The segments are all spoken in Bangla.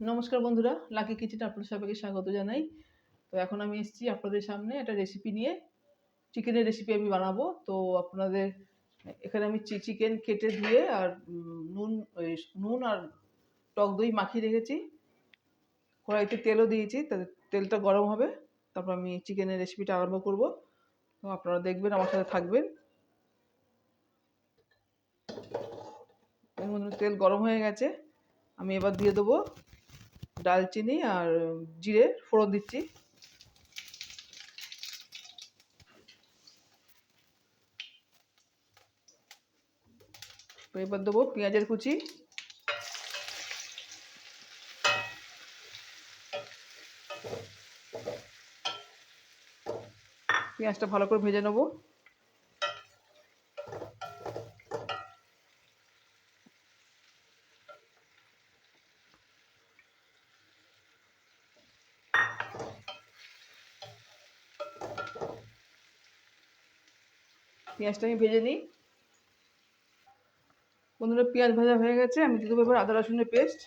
নমস্কার বন্ধুরা, লাকি কিচেনে আপনাদের সবাইকে স্বাগত জানাই। তো এখন আমি এসেছি আপনাদের সামনে একটা রেসিপি নিয়ে। চিকেনের রেসিপি আমি বানাবো। তো আপনাদের এখানে আমি চিকেন কেটে ধুয়ে আর নুন আর টক দই মাখিয়ে রেখেছি। কড়াইতে তেলও দিয়েছি, তেলটা গরম হবে, তারপর আমি চিকেনের রেসিপিটা আরম্ভ করব। তো আপনারা দেখবেন, আমার সাথে থাকবেন। এর মধ্যে তেল গরম হয়ে গেছে, আমি এবার দিয়ে দেবো ডালচিনি আর জিরে ফোড়ন দিচ্ছি। তো এবার দেবো পেঁয়াজের কুচি, পেঁয়াজটা ভালো করে ভেজে নেবো। পেঁয়াজটা আমি ভেজে নিই। বন্ধুরা, পেঁয়াজ ভাজা হয়ে গেছে, আমি দিয়ে দেবো এবার আদা রসুনের পেস্ট।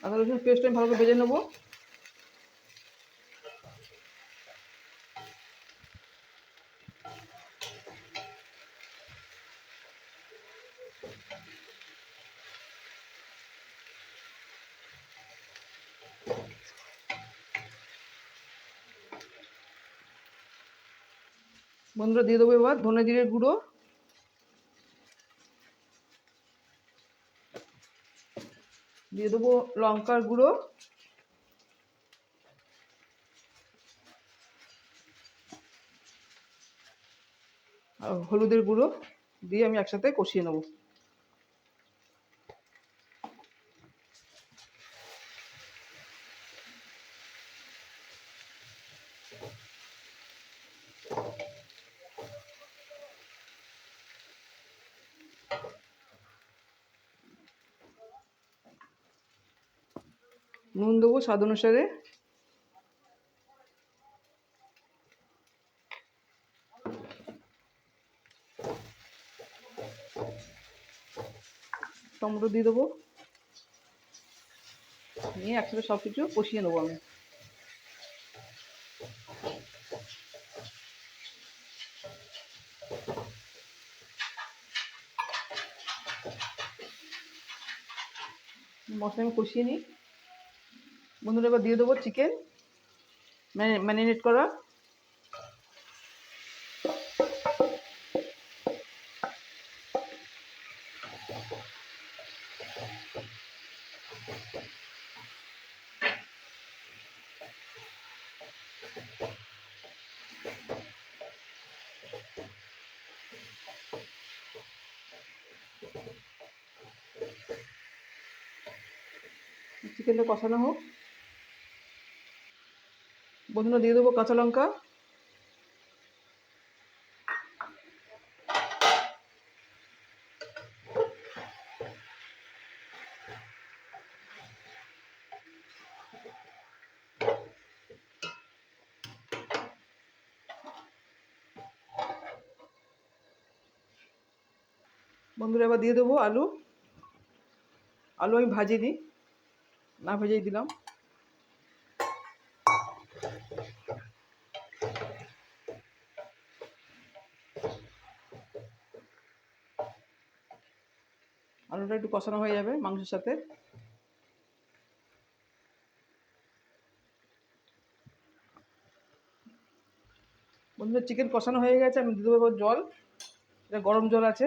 আদা রসুনের পেস্ট আমি ভালো করে ভেজে নেবো। বন্ধুরা, দিয়ে দেবো এবার ধনে জিরের গুঁড়ো, দিয়ে দেবো লঙ্কার গুঁড়ো, আর হলুদের গুঁড়ো দিয়ে আমি একসাথে কষিয়ে নেবো। নুন দেবো স্বাদ অনুসারে। টমেটো দিয়ে দেবো, নিয়ে একসাথে সব কিছু কষিয়ে নেবো আমি। মশলা আমি কষিয়ে নিই। বন্ধুরা, এবার দিয়ে দেবো চিকেন ম্যারিনেট করা। চিকেনটা কষানো হোক। বন্ধুরা, দিয়ে দেবো কাঁচা লঙ্কা, বন্ধুরা এবার দিয়ে দেবো আলু। আলু আমি ভাজিনি, না ভেজেই দিলাম। আলুটা একটু কষানো হয়ে যাবে মাংসের সাথে। বন্ধুরা, চিকেন কষানো হয়ে গেছে, আমি দিয়ে দেবো জল। এটা গরম জল আছে।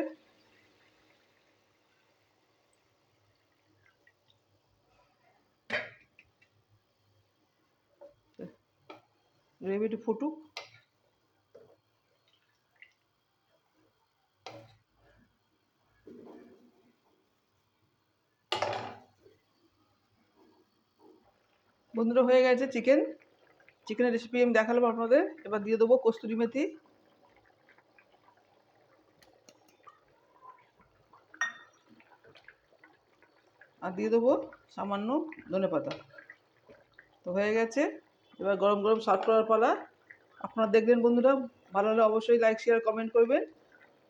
গ্রেভি একটু ফুটুক। বন্ধুরা, হয়ে গেছে চিকেনের রেসিপি আমি দেখালাম আপনাদের। এবার দিয়ে দেবো কস্তুরি মেথি। আর দিয়ে দেবো সামান্য ধনেপাতা। তো হয়ে গেছে, এবার গরম গরম সার্ভ করার পালা। আপনারা দেখবেন বন্ধুরা, ভালো হলে অবশ্যই লাইক শেয়ার কমেন্ট করবেন,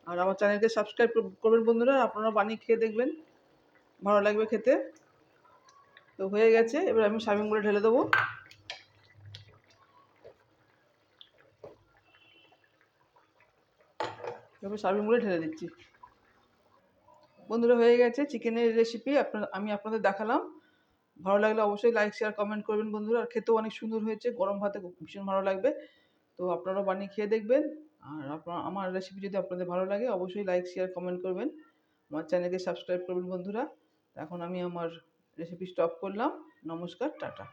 আর আমার চ্যানেলকে সাবস্ক্রাইব করবেন বন্ধুরা। আপনারা বানিয়ে খেয়ে দেখবেন, ভালো লাগবে খেতে। তো হয়ে গেছে, এবার আমি সার্ভিং বলে ঢেলে দেবো। এবার সার্ভিং বলে ঢেলে দিচ্ছি। বন্ধুরা হয়ে গেছে চিকেনের রেসিপি, আমি আপনাদের দেখালাম। ভালো লাগলে অবশ্যই লাইক শেয়ার কমেন্ট করবেন বন্ধুরা। আর খেতেও অনেক সুন্দর হয়েছে, গরম ভাতে ভীষণ ভালো লাগবে। তো আপনারাও বানিয়ে খেয়ে দেখবেন। আর আমার রেসিপি যদি আপনাদের ভালো লাগে অবশ্যই লাইক শেয়ার কমেন্ট করবেন, আমার চ্যানেলকে সাবস্ক্রাইব করবেন বন্ধুরা। এখন আমি আমার রেসিপি স্টপ করলাম। নমস্কার, টাটা।